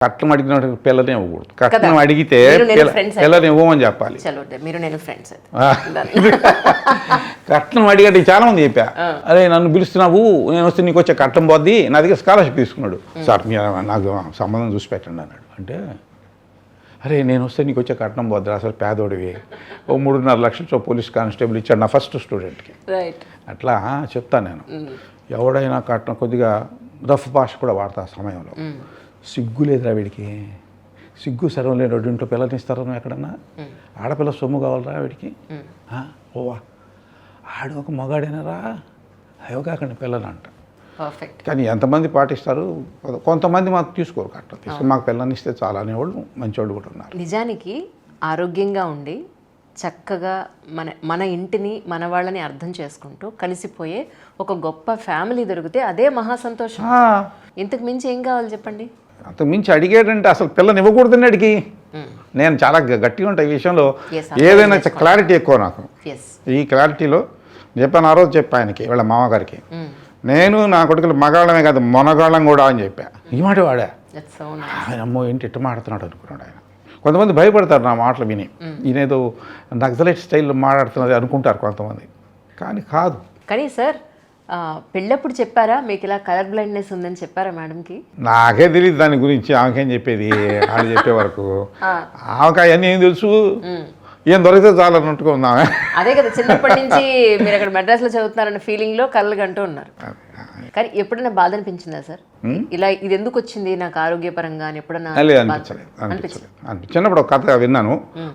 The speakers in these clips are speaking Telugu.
కట్నం అడిగిన పిల్లని ఇవ్వకూడదు. కట్నం అడిగితే పిల్లని ఇవ్వమని చెప్పాలి. కట్నం అడిగంటే చాలా మంది చెప్పా, అరే నన్ను పిలుస్తున్నావు, నేను వస్తే నీకు వచ్చే కట్నం పోద్ది, నా దగ్గర స్కాలర్షిప్ తీసుకున్నాడు. సార్ నాకు సంబంధం చూసి పెట్టండి అన్నాడు. అంటే అరే నేను వస్తే నీకు వచ్చే కట్నం పోద్ది, అసలు పేదోడివి, ఓ 3.5 లక్షలు పోలీస్ కానిస్టేబుల్ ఇచ్చాడు నా ఫస్ట్ స్టూడెంట్కి. అట్లా చెప్తాను నేను. ఎవడైనా కట్నం కొద్దిగా రఫ్ భాష కూడా వాడతా సమయంలో. సిగ్గు లేదురా వీడికి, సిగ్గు సర్వం లేని ఇంట్లో పిల్లనిస్తారా ఎక్కడన్నా? ఆడపిల్ల సొమ్ము కావాలరా వీడికి? ఓవా ఆడు ఒక మగాడేనారా, అయ్యో కాకండి పిల్లలంట. కానీ ఎంతమంది పాటిస్తారు? కొంతమంది మాకు తీసుకోరు కట్ట, తీసుకుని మాకు పిల్లని ఇస్తే చాలా అనేవాళ్ళు మంచివాళ్ళు కూడా ఉన్నారు. నిజానికి ఆరోగ్యంగా ఉండి చక్కగా మన ఇంటిని మన వాళ్ళని అర్థం చేసుకుంటూ కలిసిపోయే ఒక గొప్ప ఫ్యామిలీ దొరికితే అదే మహా సంతోషం. ఇంతకు మించి ఏం కావాలి చెప్పండి? అంతకు మించి అడిగేటంటే అసలు పిల్లని ఇవ్వకూడదని అడిగి. నేను చాలా గట్టిగా ఉంటాయి ఈ విషయంలో, ఏదైనా క్లారిటీ ఎక్కువ నాకు. ఈ క్లారిటీలో చెప్పాను, ఆ రోజు చెప్పా ఆయనకి, వీళ్ళ మామగారికి, నేను నా కొడుకులు మగాళ్ళమే కాదు మొనగాళ్ళం కూడా అని చెప్పా. ఈ మాట వాడా. ఆయన అమ్మో ఏంటి ఇట్ట మాడుతున్నాడు అనుకున్నాడు ఆయన. కొంతమంది భయపడతారు నా మాటలు విని, ఈయనేదో నక్సలైట్ స్టైల్లో మాట్లాడుతున్నది అనుకుంటారు కొంతమంది, కానీ కాదు. కానీ సార్ పెళ్ళప్పుడు చెప్పారా మీకు ఇలా కలర్ బ్లైండ్నెస్ ఉందని చెప్పారా మేడంకి? నాకే తెలియదు దాని గురించి, ఆమెకేం చెప్పేది వాళ్ళు చెప్పే వరకు. ఆమెకు అవన్నీ ఏం తెలుసు, ఏం దొరికితే చాలా అన్నట్టుగా ఉందామె. అదే కదా, చిన్నప్పటి నుంచి మీరు అక్కడ మెడ్రాస్లో చదువుతున్నారన్న ఫీలింగ్లో కళ్ళు గంటూ ఉన్నారు. కానీ ఎప్పుడైనా బాధ అనిపించిందా సార్, ఇలా ఇది ఎందుకు వచ్చింది నాకు ఆరోగ్యపరంగా అని ఎప్పుడన్నా? అనిపించలేదు. చిన్నప్పుడు ఒక కథ విన్నాను,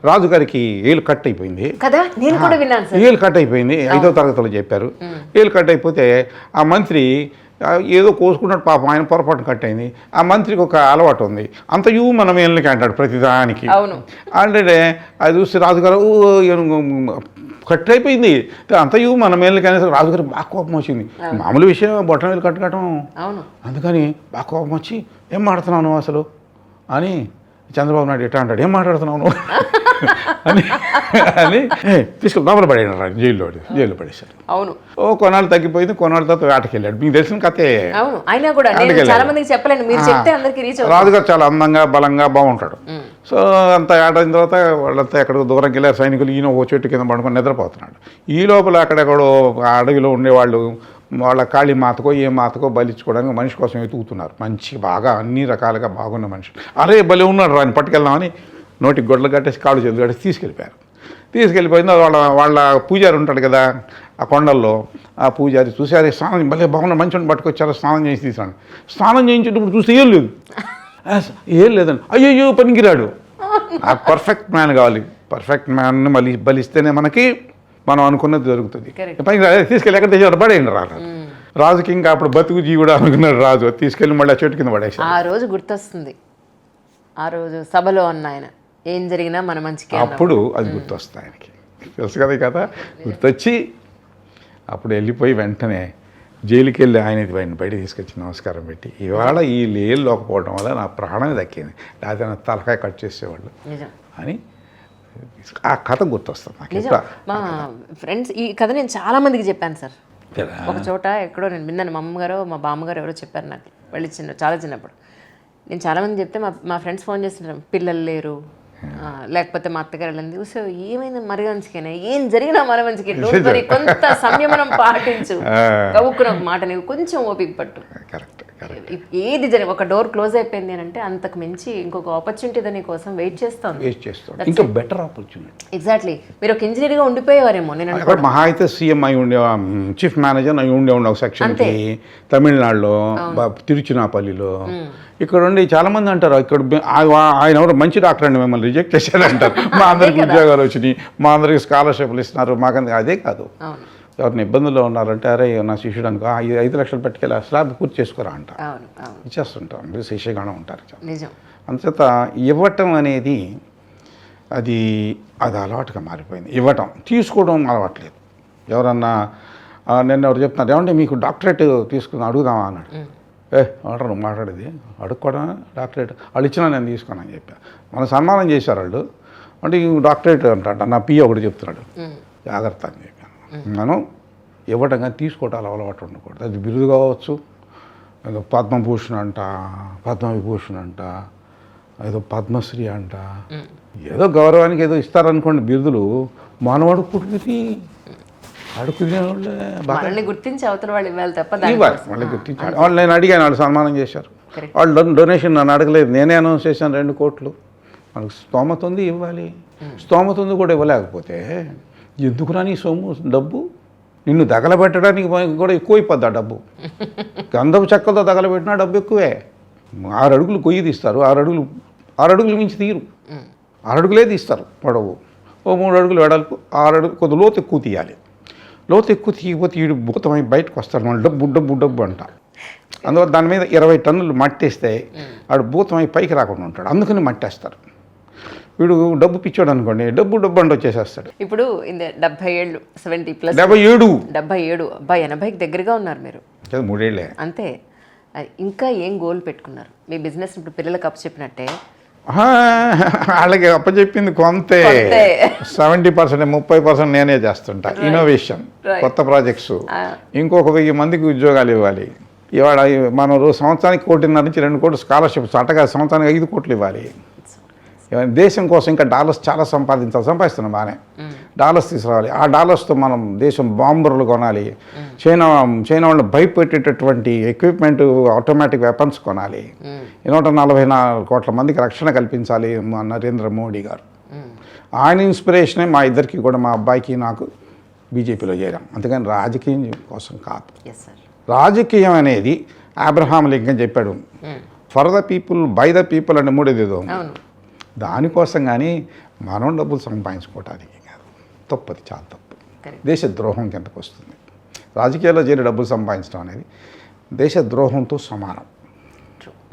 రాజుగారికి ఏలు కట్ అయిపోయింది కదా, నేను కూడా విన్నాను సార్. ఏలు కట్ అయిపోయింది, 5వ తరగతిలో చెప్పారు. ఏలు కట్ అయిపోతే ఆ మంత్రి ఏదో కోసుకున్నాడు, పాపం ఆయన పొరపాటు కట్ అయింది. ఆ మంత్రికి ఒక అలవాటు ఉంది, అంతయూ మనం ఏళ్ళకి అంటాడు ప్రతిదానికి. అంటే అది చూస్తే రాజుగారు కట్ అయిపోయింది అంతయూ మన మేళ్ళకి అనేసి రాజుగారు బాగా కోపం వచ్చింది. మామూలు విషయం బొట్టం వేలు కట్టడం, అందుకని బాగా కోపం వచ్చి ఏం మాట్లాడుతున్నావు అసలు అని చంద్రబాబు నాయుడు ఎట్లా అంటాడు, ఏం మాట్లాడుతున్నావు అని అని తీసుకెళ్ళి లోపల పడేయడం, జైల్లో పడేశారు. అవును, ఓ కొన్నాళ్ళు తగ్గిపోయింది, కొన్నాళ్ళ తర్వాత వేటకి వెళ్ళాడు. మీకు తెలిసిన కథే. రాజుగారు చాలా అందంగా బలంగా బాగుంటాడు. సో అంతా ఏటైన తర్వాత వాళ్ళంతా ఎక్కడికో దూరంకి వెళ్ళారు సైనికులు. ఈయన ఓ చెట్టు కింద పడుకొని నిద్రపోతున్నాడు. ఈ లోపల అక్కడెక్కడో అడవిలో ఉండేవాళ్ళు వాళ్ళ కాళీ మాతకో ఏ మాతకో బలించుకోవడానికి మనిషి కోసం వెతుకుతున్నారు. మంచి బాగా అన్ని రకాలుగా బాగున్న మనిషి. అరే బలి ఉన్నాడు రాని పట్టుకెళ్దామని నోటికి గొడ్లు కట్టేసి కాళ్ళు చేతులు కట్టేసి తీసుకెళ్ళిపోయింది. వాళ్ళ పూజారి ఉంటాడు కదా ఆ కొండల్లో, ఆ పూజారి చూసారు స్నానం భలే బాగున్న మంచిని పట్టుకొచ్చారు, స్నానం చేసి తీసాను. స్నానం చేయించేటప్పుడు చూస్తే ఏం లేదండి, అయ్యో పనికిరాడు. ఆ పర్ఫెక్ట్ మ్యాన్ కావాలి. పర్ఫెక్ట్ మ్యాన్ని మళ్ళీ బలిస్తేనే మనకి మనం అనుకున్నది జరుగుతుంది. పని తీసుకెళ్ళి ఎక్కడ తెచ్చాడు పడేయండి రాజుకి. ఇంకా అప్పుడు బతుకు జీవుడు అనుకున్నాడు రాజు, తీసుకెళ్ళి మళ్ళీ ఆ చెట్టు కింద పడేసి. ఆ రోజు గుర్తొస్తుంది, ఆ రోజు సభలో అన్న ఆయన ఏం జరిగినా మన మంచికి, అప్పుడు అది గుర్తొస్తుంది ఆయనకి. తెలుసు కదా కదా, గుర్తొచ్చి అప్పుడు వెళ్ళిపోయి వెంటనే జైలుకి వెళ్ళి ఆయన బయట తీసుకొచ్చి నమస్కారం పెట్టి, ఇవాళ ఈ లేలు లేకపోవడం వల్ల నా ప్రాణమే దక్కింది, లేకపోతే నా తలకాయ కట్ చేసేవాళ్ళు అని ఆ కథ గుర్తొస్తుంది నాకు. మా ఫ్రెండ్స్ ఈ కథ నేను చాలా మందికి చెప్పాను సార్. ఒక చోట ఎక్కడో నేను విన్నాను, మా అమ్మగారు మా బామ్మగారు ఎవరో చెప్పారు నాకు, వెళ్ళి చాలా చిన్నప్పుడు. నేను చాలామంది చెప్తే మా ఫ్రెండ్స్ ఫోన్ చేస్తుంటారు, పిల్లలు లేరు, లేకపోతే మా అత్తగారు వెళ్ళింది. సో ఏమైంది మరి మంచిగానే, ఏం జరిగినా మన మంచికి, మరి కొంత సంయమనం పాటించు, కవుక్కున ఒక మాట నీవు కొంచెం ఓపిక పట్టు. ఏది జరిగి ఒక డోర్ క్లోజ్ అయిపోయింది అని అంటే అంతకు మించి ఇంకొక ఆపర్చునిటీ దాని కోసం వెయిట్ చేస్తాను. ఇంకా బెటర్ ఆపర్చునిటీ. ఎగ్జాక్ట్లీ, మీరు ఒక ఇంజనీర్గా ఉండిపోయేవారేమో. నేను మహా అయితే సీఎం అయి ఉండే, చీఫ్ మేనేజర్ అయి ఉండే ఒక సెక్షన్కి తమిళనాడులో, తిరుచినాపల్లిలో. ఇక్కడ ఉండి చాలా మంది అంటారు, ఇక్కడ ఆయన ఎవరు మంచి డాక్టర్ అండి, మిమ్మల్ని రిజెక్ట్ చేశారంటారు. మా అందరికి ఉద్యోగాలు వచ్చినాయి, మా అందరికి స్కాలర్షిప్లు ఇస్తున్నారు, మాకందుకు అదే కాదు. ఎవరిని ఇబ్బందుల్లో ఉన్నారంటే, అరే నా శిష్యుడు అనుకో 5 లక్షలు పట్టుకెళ్ళి స్లాబ్ పూర్తి చేసుకోరా అంట, ఇచ్చేస్తుంటాం. మీరు శిష్యగానే ఉంటారు. అందుచేత ఇవ్వటం అనేది అది అలవాటుగా మారిపోయింది. ఇవ్వటం, తీసుకోవడం అలవాట్లేదు. ఎవరన్నా నిన్న ఎవరు చెప్తున్నారు, ఏమంటే మీకు డాక్టరేట్ తీసుకుని అడుగుదామా అన్నాడు. ఆర్డర్ నువ్వు మాట్లాడేది అడుక్కోవడం, డాక్టరేట్ వాళ్ళు ఇచ్చినా నేను తీసుకున్నాను అని చెప్పా. మన సన్మానం చేశారు వాళ్ళు, అంటే డాక్టరేట్ అంట. నా పిఏ ఒకటి చెప్తున్నాడు, జాగ్రత్త అని చెప్పాను. మనం ఇవ్వటం కానీ తీసుకోవటాలు అలవాటు ఉండకూడదు. అది బిరుదు కావచ్చు, పద్మభూషణ్ అంట, పద్మవిభూషణ్ అంట, ఏదో పద్మశ్రీ అంట, ఏదో గౌరవానికి ఏదో ఇస్తారనుకోండి బిరుదులు, మనవాడు కుటుంబీ అడుగునే వాళ్ళే బాగా మనల్ని గుర్తించి అవతల వాళ్ళు ఇవ్వాలి తప్ప ఇవ్వాలి. మళ్ళీ గుర్తించాలి. వాళ్ళు నేను అడిగాను, వాళ్ళు సన్మానం చేశారు. వాళ్ళు డొనేషన్ నన్ను అడగలేదు, నేనే అనౌన్స్ చేశాను 2 కోట్లు. మనకు స్తోమత ఉంది ఇవ్వాలి, స్తోమత ఉంది కూడా ఇవ్వలేకపోతే ఎందుకురా నీ సొమ్ము డబ్బు? నిన్ను తగలబెట్టడానికి కూడా ఎక్కువైపోద్ది ఆ డబ్బు. గంధపు చెక్కతో తగలబెట్టినా డబ్బు ఎక్కువే. 6 అడుగులు కొయ్యి తీస్తారు, 6 అడుగులు మించి తీరు, 6 అడుగులే తీస్తారు పొడవు. ఓ 3 అడుగులు వెడల్పు, 6 అడుగులు కొద్ది లోతు ఎక్కువ తీయాలి. లోతు ఎక్కువ తీయకపోతే వీడు భూతమై బయటకు వస్తాడు, మన డబ్బు డబ్బు డబ్బు అంట. అందువల్ల దాని మీద 20 టన్నులు మట్టేస్తే వాడు భూతమై పైకి రాకుండా ఉంటాడు, అందుకని మట్టేస్తారు. వీడు డబ్బు పిచ్చాడు అనుకోండి, డబ్బు డబ్బు అంటూ వచ్చేసేస్తాడు. ఇప్పుడు 70 ఏళ్ళు 70+, 77 అబ్బాయి 80కి దగ్గరగా ఉన్నారు మీరు. 3 ఏళ్ళే అంతే. ఇంకా ఏం గోల్ పెట్టుకున్నారు మీ బిజినెస్? ఇప్పుడు పిల్లలకు అప్పచెప్పినట్టే వాళ్ళకి అప్పచెప్పింది కొంతే, 70% 30% నేనే చేస్తుంటా. ఇన్నోవేషన్, కొత్త ప్రాజెక్ట్స్, ఇంకొక 1000 మందికి ఉద్యోగాలు ఇవ్వాలి. ఇవాళ మనం సంవత్సరానికి 1.5 నుంచి 2 కోట్లు స్కాలర్షిప్స్, అట్టగా సంవత్సరానికి 5 కోట్లు ఇవ్వాలి. దేశం కోసం ఇంకా డాలర్స్ చాలా సంపాదిస్తున్నాం బాగానే. డాలర్స్ తీసుకురావాలి. ఆ డాలర్స్తో మనం దేశం బాంబర్లు కొనాలి, చైనా వాళ్ళు భయపెట్టేటటువంటి ఎక్విప్మెంట్, ఆటోమేటిక్ వెపన్స్ కొనాలి. 144 కోట్ల మందికి రక్షణ కల్పించాలి మా నరేంద్ర మోడీ గారు. ఆయన ఇన్స్పిరేషనే మా ఇద్దరికి కూడా, మా అబ్బాయికి నాకు బీజేపీలో చేరాం. అంతేగాని రాజకీయం కోసం కాదు. రాజకీయం అనేది అబ్రహాం లింకన్ చెప్పాడు, for the people, by the people అంటే 3 దానికోసం. కానీ మనం డబ్బులు సంపాదించుకోవటానికి కాదు. తప్పది, చాలా తప్పు. దేశ ద్రోహం కిందకు వస్తుంది. రాజకీయాల్లో చేరి డబ్బులు సంపాదించడం అనేది దేశద్రోహంతో సమానం,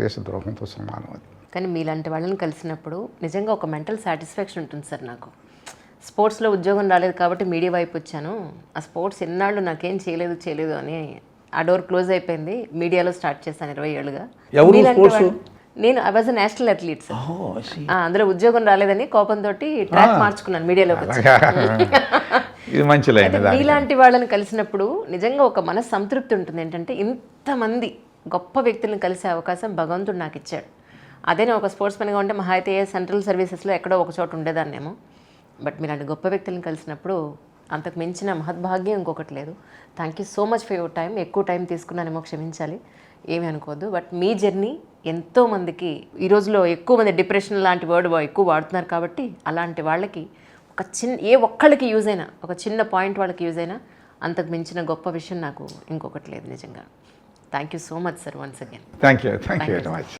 దేశద్రోహంతో సమానం అది. కానీ మీలాంటి వాళ్ళని కలిసినప్పుడు నిజంగా ఒక మెంటల్ సాటిస్ఫాక్షన్ ఉంటుంది సార్. నాకు స్పోర్ట్స్లో ఉద్యోగం రాలేదు కాబట్టి మీడియా వైపు వచ్చాను. ఆ స్పోర్ట్స్ ఎన్నాళ్ళు నాకేం చేయలేదు అని ఆ డోర్ క్లోజ్ అయిపోయింది. మీడియాలో స్టార్ట్ చేశాను 20 ఏళ్ళుగా. నేను I was national athlete sir. అందులో ఉద్యోగం రాలేదని కోపంతో ట్రాక్ మార్చుకున్నాను మీడియాలోకి. మీలాంటి వాళ్ళని కలిసినప్పుడు నిజంగా ఒక మనసు సంతృప్తి ఉంటుంది. ఏంటంటే ఇంతమంది గొప్ప వ్యక్తులను కలిసే అవకాశం భగవంతుడు నాకు ఇచ్చాడు. అదే నేను ఒక స్పోర్ట్స్ మెన్గా ఉంటే మహా అయితే సెంట్రల్ సర్వీసెస్లో ఎక్కడో ఒక చోట ఉండేదాన్నేమో. బట్ మీలాంటి గొప్ప వ్యక్తులను కలిసినప్పుడు అంతకు మించిన మహద్భాగ్యం ఇంకొకటి లేదు. Thank you so much for your time. ఎక్కువ టైం తీసుకున్నానేమో, క్షమించాలి, ఏమీ అనుకోవద్దు. బట్ మీ జర్నీ ఎంతోమందికి, ఈ రోజులో ఎక్కువ మంది డిప్రెషన్ లాంటి వర్డ్ ఎక్కువ వాడుతున్నారు కాబట్టి అలాంటి వాళ్ళకి ఒక ఒక్కళ్ళకి యూజ్ అయినా, ఒక చిన్న పాయింట్ వాళ్ళకి యూజ్ అయినా అంతకు మించిన గొప్ప విషయం నాకు ఇంకొకటి లేదు నిజంగా. Thank you so much sir, once again. Thank you very much.